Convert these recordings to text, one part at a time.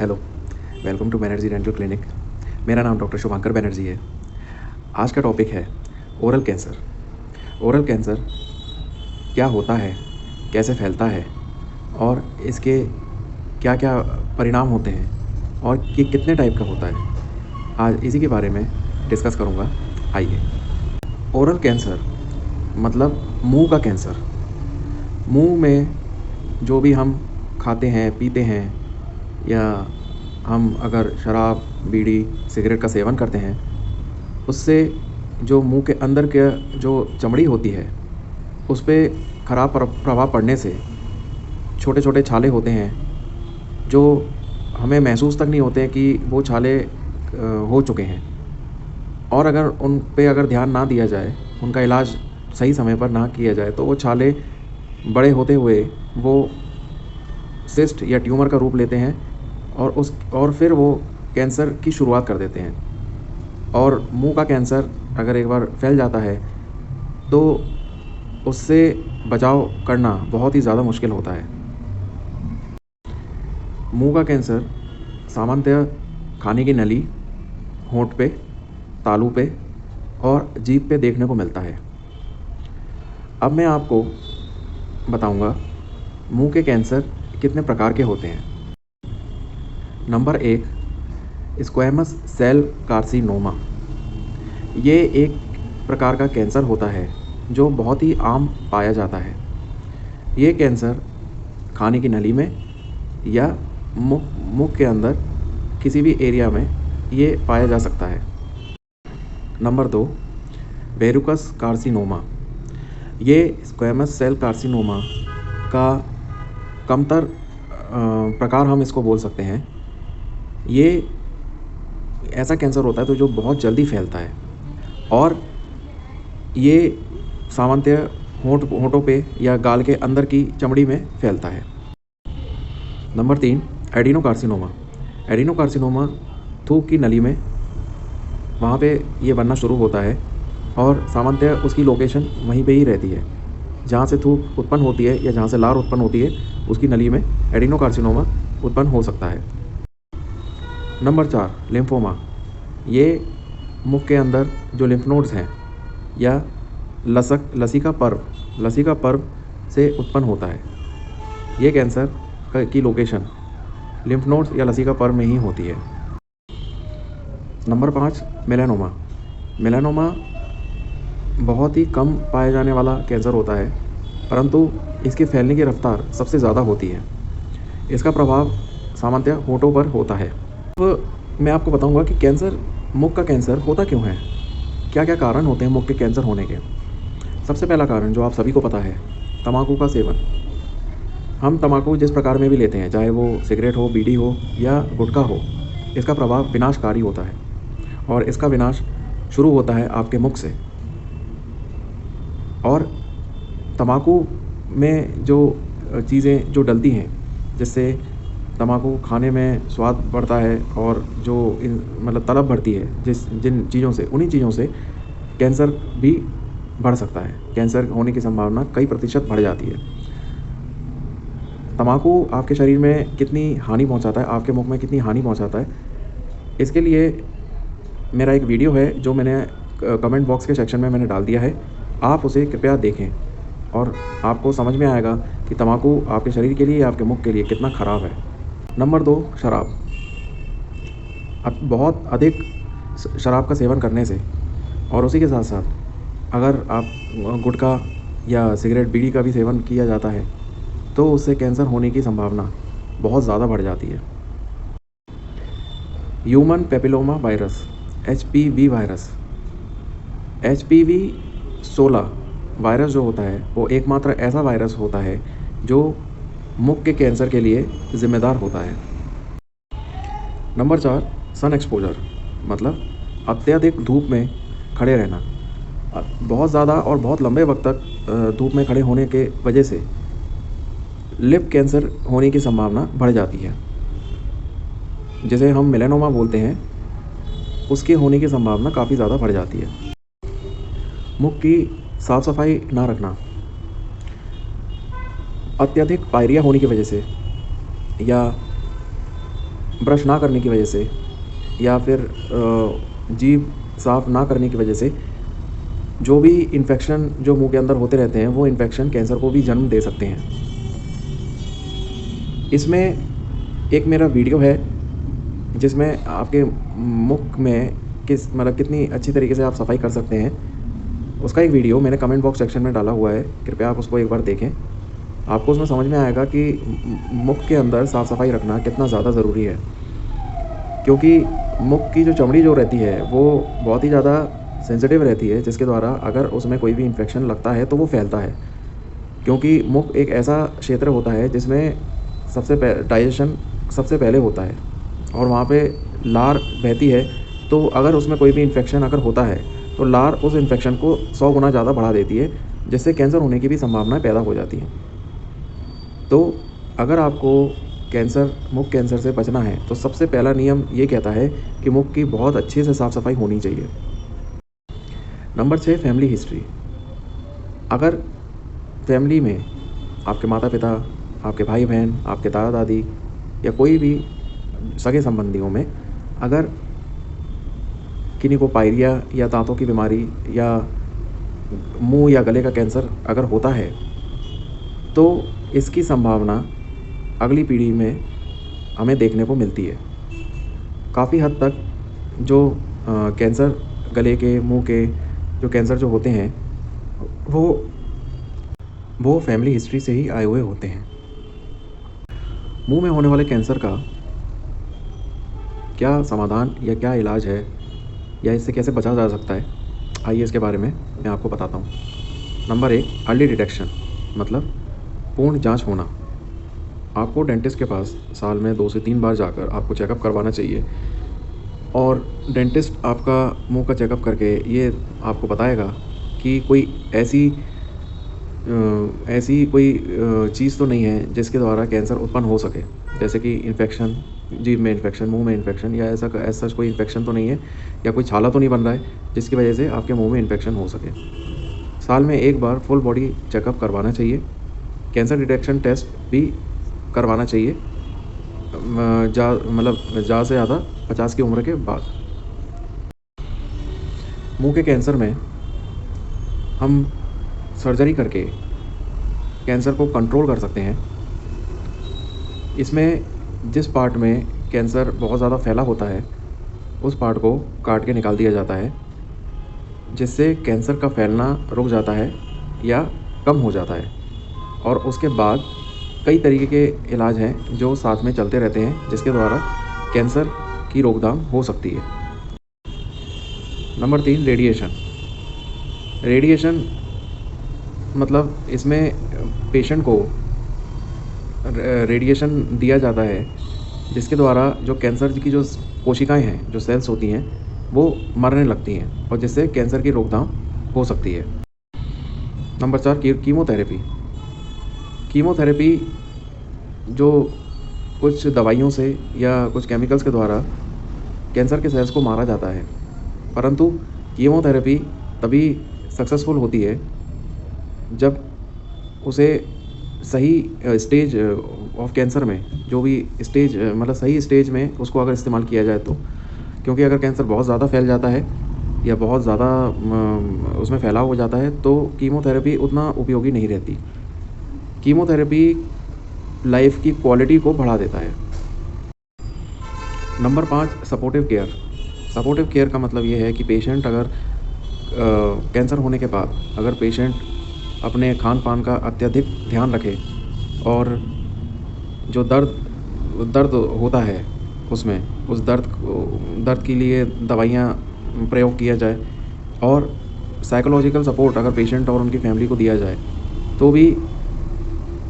Hello, welcome to Banerjee dental clinic. मेरा नाम doctor शुभंकर बैनर्जी है। आज का टॉपिक है ओरल कैंसर। ओरल कैंसर क्या होता है, कैसे फैलता है और इसके क्या क्या परिणाम होते हैं और ये कितने टाइप का होता है, आज इसी के बारे में डिस्कस करूँगा। आइए। ओरल कैंसर मतलब मुंह का कैंसर। मुंह में जो भी हम खाते हैं, पीते हैं या हम अगर शराब, बीड़ी, सिगरेट का सेवन करते हैं, उससे जो मुंह के अंदर के जो चमड़ी होती है उस पे खराब प्रभाव पड़ने से छोटे छोटे छाले होते हैं जो हमें महसूस तक नहीं होते हैं कि वो छाले हो चुके हैं। और अगर उन पे अगर ध्यान ना दिया जाए, उनका इलाज सही समय पर ना किया जाए, तो वो छाले बड़े होते हुए वो सिस्ट या ट्यूमर का रूप लेते हैं और फिर वो कैंसर की शुरुआत कर देते हैं। और मुंह का कैंसर अगर एक बार फैल जाता है तो उससे बचाव करना बहुत ही ज़्यादा मुश्किल होता है। मुंह का कैंसर सामान्यतः खाने की नली, होंठ पे, तालू पे और जीभ पे देखने को मिलता है। अब मैं आपको बताऊंगा मुंह के कैंसर कितने प्रकार के होते हैं। Number 1, squamous cell carcinoma. ये एक प्रकार का कैंसर होता है जो बहुत ही आम पाया जाता है। ये कैंसर खाने की नली में या मुख के अंदर किसी भी एरिया में ये पाया जा सकता है। Number 2, verrucous carcinoma. ये स्क्वैमस सेल कार्सिनोमा का कमतर प्रकार हम इसको बोल सकते हैं। ये ऐसा कैंसर होता है तो जो बहुत जल्दी फैलता है और ये सामान्यतः होंठों पे या गाल के अंदर की चमड़ी में फैलता है। Number 3, adenocarcinoma. एडिनोकार्सिनोमा थूक की नली में वहाँ पे ये बनना शुरू होता है और सामान्यतः उसकी लोकेशन वहीं पे ही रहती है। जहाँ से थूक उत्पन्न होती है या जहाँ से लार उत्पन्न होती है उसकी नली में एडिनोकार्सिनोमा उत्पन्न हो सकता है। Number 4, lymphoma. ये मुख के अंदर जो लिम्फ नोड्स हैं या लसिका पर्व से उत्पन्न होता है। ये कैंसर की लोकेशन लिम्फ नोड्स या लसिका पर्व में ही होती है। Number 5, melanoma. मेलानोमा बहुत ही कम पाया जाने वाला कैंसर होता है, परंतु इसके फैलने की रफ्तार सबसे ज़्यादा होती है। इसका प्रभाव सामान्यतः होठों पर होता है। अब मैं आपको बताऊंगा कि मुख का कैंसर होता क्यों है, क्या क्या कारण होते हैं मुख के कैंसर होने के। सबसे पहला कारण जो आप सभी को पता है, तम्बाकू का सेवन। हम तम्बाकू जिस प्रकार में भी लेते हैं, चाहे वो सिगरेट हो, बीड़ी हो या गुटखा हो, इसका प्रभाव विनाशकारी होता है और इसका विनाश शुरू होता है आपके मुख से। और तम्बाकू में जो चीज़ें जो डलती हैं जिससे तम्बाकू खाने में स्वाद बढ़ता है और जो मतलब तलब बढ़ती है जिन चीज़ों से, उन्हीं चीज़ों से कैंसर भी बढ़ सकता है। कैंसर होने की संभावना कई प्रतिशत बढ़ जाती है। तम्बाकू आपके शरीर में कितनी हानि पहुंचाता है, आपके मुख में कितनी हानि पहुंचाता है, इसके लिए मेरा एक वीडियो है जो मैंने कमेंट बॉक्स के सेक्शन में मैंने डाल दिया है। आप उसे कृपया देखें और आपको समझ में आएगा कि तम्बाकू आपके शरीर के लिए, आपके मुख के लिए कितना ख़राब है। नंबर 2, शराब। अब बहुत अधिक शराब का सेवन करने से और उसी के साथ साथ अगर आप गुटखा या सिगरेट, बीड़ी का भी सेवन किया जाता है तो उससे कैंसर होने की संभावना बहुत ज़्यादा बढ़ जाती है। Human papilloma virus, HPV virus. HPV 16 virus जो होता है वो एकमात्र ऐसा वायरस होता है जो मुख के कैंसर के लिए ज़िम्मेदार होता है। नंबर 4, सन एक्सपोजर, मतलब अत्यधिक धूप में खड़े रहना। बहुत ज़्यादा और बहुत लंबे वक्त तक धूप में खड़े होने के वजह से लिप कैंसर होने की संभावना बढ़ जाती है, जिसे हम मेलानोमा बोलते हैं। उसके होने की संभावना काफ़ी ज़्यादा बढ़ जाती है। मुख की साफ़ सफाई ना रखना, अत्यधिक पायरिया होने की वजह से या ब्रश ना करने की वजह से या फिर जीभ साफ़ ना करने की वजह से जो भी इन्फेक्शन जो मुंह के अंदर होते रहते हैं, वो इन्फेक्शन कैंसर को भी जन्म दे सकते हैं। इसमें एक मेरा वीडियो है जिसमें आपके मुख में कितनी अच्छी तरीके से आप सफाई कर सकते हैं, उसका एक वीडियो मैंने कमेंट बॉक्स सेक्शन में डाला हुआ है। कृपया आप उसको एक बार देखें। आपको उसमें समझ में आएगा कि मुख के अंदर साफ़ सफाई रखना कितना ज़्यादा ज़रूरी है, क्योंकि मुख की जो चमड़ी जो रहती है वो बहुत ही ज़्यादा सेंसिटिव रहती है, जिसके द्वारा अगर उसमें कोई भी इन्फेक्शन लगता है तो वो फैलता है। क्योंकि मुख एक ऐसा क्षेत्र होता है जिसमें डाइजेशन सबसे पहले होता है और वहाँ पे लार बहती है, तो अगर उसमें कोई भी इन्फेक्शन अगर होता है तो लार उस इन्फेक्शन को 100 गुना ज़्यादा बढ़ा देती है, जिससे कैंसर होने की भी संभावनाएं पैदा हो जाती हैं। तो अगर आपको मुख कैंसर से बचना है तो सबसे पहला नियम ये कहता है कि मुख की बहुत अच्छे से साफ़ सफाई होनी चाहिए। Number 6, family history. अगर फैमिली में आपके माता पिता, आपके भाई बहन, आपके दादा दादी या कोई भी सगे संबंधियों में अगर किन्हीं को पायरिया या दांतों की बीमारी या मुंह या गले का कैंसर अगर होता है, तो इसकी संभावना अगली पीढ़ी में हमें देखने को मिलती है। काफ़ी हद तक जो कैंसर गले के, मुंह के जो कैंसर जो होते हैं वो फैमिली हिस्ट्री से ही आए हुए होते हैं। मुंह में होने वाले कैंसर का क्या समाधान या क्या इलाज है या इससे कैसे बचा जा सकता है, आइए इसके बारे में मैं आपको बताता हूँ। नंबर 1, अर्ली डिटेक्शन, मतलब पूर्ण जांच होना। आपको डेंटिस्ट के पास साल में 2 से 3 बार जाकर आपको चेकअप करवाना चाहिए और डेंटिस्ट आपका मुंह का चेकअप करके ये आपको बताएगा कि कोई ऐसी कोई चीज़ तो नहीं है जिसके द्वारा कैंसर उत्पन्न हो सके, जैसे कि इन्फेक्शन, जीभ में इन्फेक्शन, मुंह में इन्फेक्शन या ऐसा कोई इन्फेक्शन तो नहीं है या कोई छाला तो नहीं बन रहा है जिसकी वजह से आपके मुंह में इन्फेक्शन हो सके। साल में 1 बार फुल बॉडी चेकअप करवाना चाहिए। कैंसर डिटेक्शन टेस्ट भी करवाना चाहिए, ज़्यादा से ज़्यादा 50 की उम्र के बाद। मुंह के कैंसर में हम सर्जरी करके कैंसर को कंट्रोल कर सकते हैं। इसमें जिस पार्ट में कैंसर बहुत ज़्यादा फैला होता है उस पार्ट को काट के निकाल दिया जाता है, जिससे कैंसर का फैलना रुक जाता है या कम हो जाता है। और उसके बाद कई तरीके के इलाज हैं जो साथ में चलते रहते हैं, जिसके द्वारा कैंसर की रोकथाम हो सकती है। नंबर 3, रेडिएशन मतलब इसमें पेशेंट को रेडिएशन दिया जाता है, जिसके द्वारा जो कैंसर की जो कोशिकाएं हैं, जो सेल्स होती हैं, वो मरने लगती हैं और जिससे कैंसर की रोकथाम हो सकती है। नंबर 4, कीमोथेरेपी जो कुछ दवाइयों से या कुछ केमिकल्स के द्वारा कैंसर के सेल्स को मारा जाता है, परंतु कीमोथेरेपी तभी सक्सेसफुल होती है जब उसे सही स्टेज ऑफ कैंसर में, जो भी स्टेज सही स्टेज में उसको अगर इस्तेमाल किया जाए तो। क्योंकि अगर कैंसर बहुत ज़्यादा फैल जाता है या बहुत ज़्यादा उसमें फैलाव हो जाता है तो कीमोथेरेपी उतना उपयोगी नहीं रहती। कीमोथेरेपी लाइफ की क्वालिटी को बढ़ा देता है। नंबर 5, सपोर्टिव केयर का मतलब ये है कि पेशेंट अगर कैंसर होने के बाद अगर पेशेंट अपने खान पान का अत्यधिक ध्यान रखे और जो दर्द होता है उसमें उस दर्द के लिए दवाइयाँ प्रयोग किया जाए और साइकोलॉजिकल सपोर्ट अगर पेशेंट और उनकी फैमिली को दिया जाए तो भी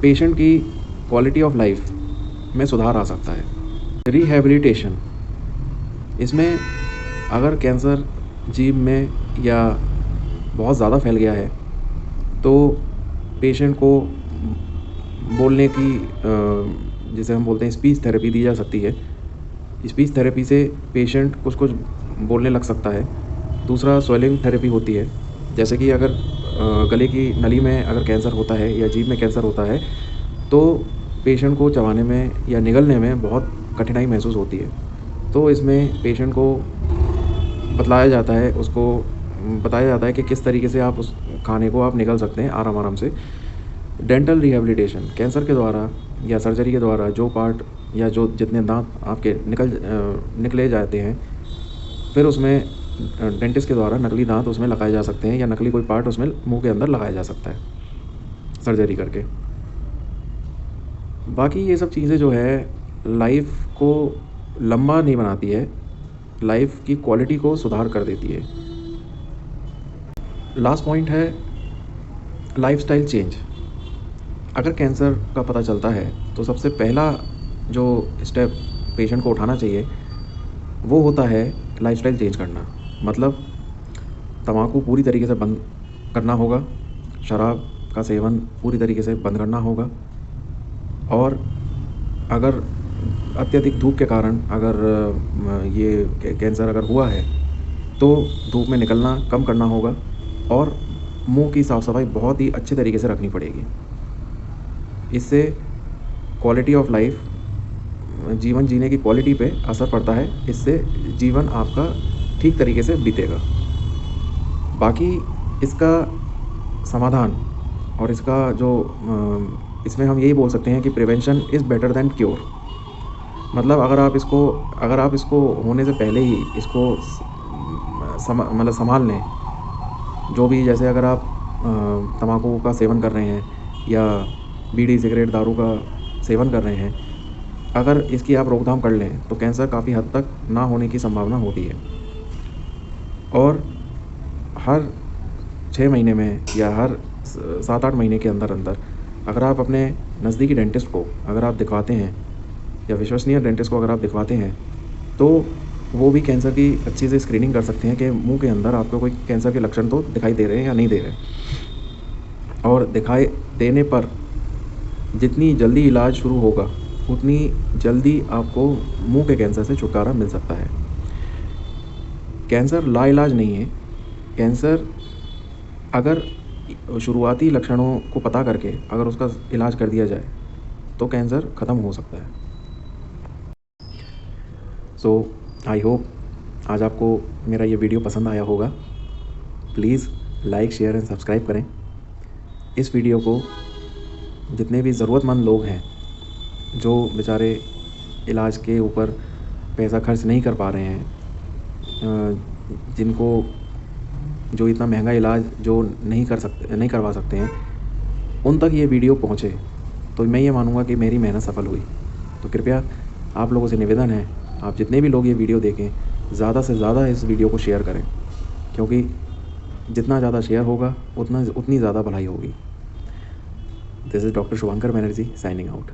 पेशेंट की क्वालिटी ऑफ लाइफ में सुधार आ सकता है। रिहैबिलिटेशन, इसमें अगर कैंसर जीभ में या बहुत ज़्यादा फैल गया है तो पेशेंट को बोलने की जिसे हम बोलते हैं स्पीच थेरेपी दी जा सकती है। स्पीच थेरेपी से पेशेंट कुछ बोलने लग सकता है। दूसरा, स्वेलिंग थेरेपी होती है, जैसे कि अगर गले की नली में अगर कैंसर होता है या जीभ में कैंसर होता है तो पेशेंट को चबाने में या निगलने में बहुत कठिनाई महसूस होती है। तो इसमें पेशेंट को बतलाया जाता है, उसको बताया जाता है कि किस तरीके से आप उस खाने को आप निगल सकते हैं आराम-आराम से। डेंटल रिहैबिलिटेशन कैंसर के द्वारा या सर्जरी के द्वारा जो पार्ट या जो जितने दाँत आपके निकले जाते हैं, फिर उसमें डेंटिस्ट के द्वारा नकली दाँत उसमें लगाए जा सकते हैं या नकली कोई पार्ट उसमें मुँह के अंदर लगाया जा सकता है सर्जरी करके। बाकी ये सब चीज़ें जो है लाइफ को लंबा नहीं बनाती है, लाइफ की क्वालिटी को सुधार कर देती है। लास्ट पॉइंट है लाइफ़स्टाइल चेंज। अगर कैंसर का पता चलता है तो सबसे पहला जो स्टेप पेशेंट को उठाना चाहिए वो होता है लाइफ़स्टाइल चेंज करना। मतलब तम्बाकू पूरी तरीके से बंद करना होगा, शराब का सेवन पूरी तरीके से बंद करना होगा और अगर अत्यधिक धूप के कारण अगर ये कैंसर अगर हुआ है तो धूप में निकलना कम करना होगा और मुंह की साफ़ सफाई बहुत ही अच्छे तरीके से रखनी पड़ेगी। इससे क्वालिटी ऑफ लाइफ, जीवन जीने की क्वालिटी पे असर पड़ता है। इससे जीवन आपका ठीक तरीके से बीतेगा। बाकी इसका समाधान और इसका जो इसमें हम यही बोल सकते हैं कि prevention is better than cure. मतलब अगर आप इसको होने से पहले ही इसको मतलब संभाल लें, जो भी जैसे अगर आप तम्बाकू का सेवन कर रहे हैं या बीड़ी, सिगरेट, दारू का सेवन कर रहे हैं, अगर इसकी आप रोकथाम कर लें तो कैंसर काफ़ी हद तक ना होने की संभावना होती है। और हर 6 महीने में या हर 7-8 महीने के अंदर अगर आप अपने नज़दीकी डेंटिस्ट को अगर आप दिखवाते हैं या विश्वसनीय डेंटिस्ट को अगर आप दिखवाते हैं तो वो भी कैंसर की अच्छी से स्क्रीनिंग कर सकते हैं कि मुंह के अंदर आपको कोई कैंसर के लक्षण तो दिखाई दे रहे हैं या नहीं दे रहे। और दिखाई देने पर जितनी जल्दी इलाज शुरू होगा उतनी जल्दी आपको मुंह के कैंसर से छुटकारा मिल सकता है। कैंसर लाइलाज नहीं है। कैंसर अगर शुरुआती लक्षणों को पता करके अगर उसका इलाज कर दिया जाए तो कैंसर ख़त्म हो सकता है। सो आई होप आज आपको मेरा ये वीडियो पसंद आया होगा। Please like, share and subscribe करें। इस वीडियो को जितने भी ज़रूरतमंद लोग हैं जो बेचारे इलाज के ऊपर पैसा खर्च नहीं कर पा रहे हैं, जिनको जो इतना महंगा इलाज जो नहीं करवा सकते हैं, उन तक ये वीडियो पहुँचे तो मैं ये मानूँगा कि मेरी मेहनत सफल हुई। तो कृपया आप लोगों से निवेदन है, आप जितने भी लोग ये वीडियो देखें ज़्यादा से ज़्यादा इस वीडियो को शेयर करें, क्योंकि जितना ज़्यादा शेयर होगा उतनी ज़्यादा भलाई होगी। This is doctor Shubhankar Banerjee signing out.